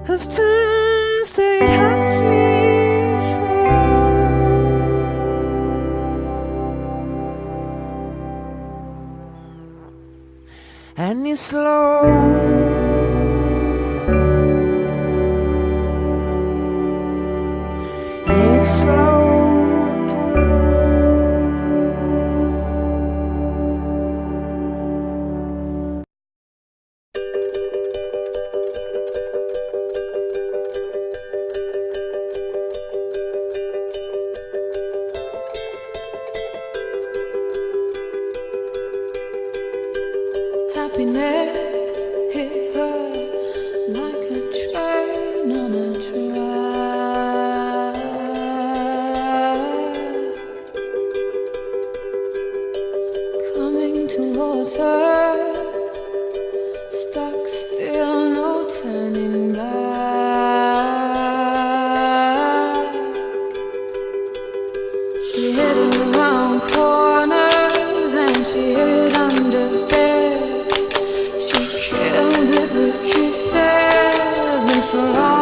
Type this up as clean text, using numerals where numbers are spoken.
of tunes they had played wrong. And you slow happiness hit her like a train on a track, coming towards her, stuck still, no turning back. She hid around corners and she hid under beds. She killed it with kisses, and for all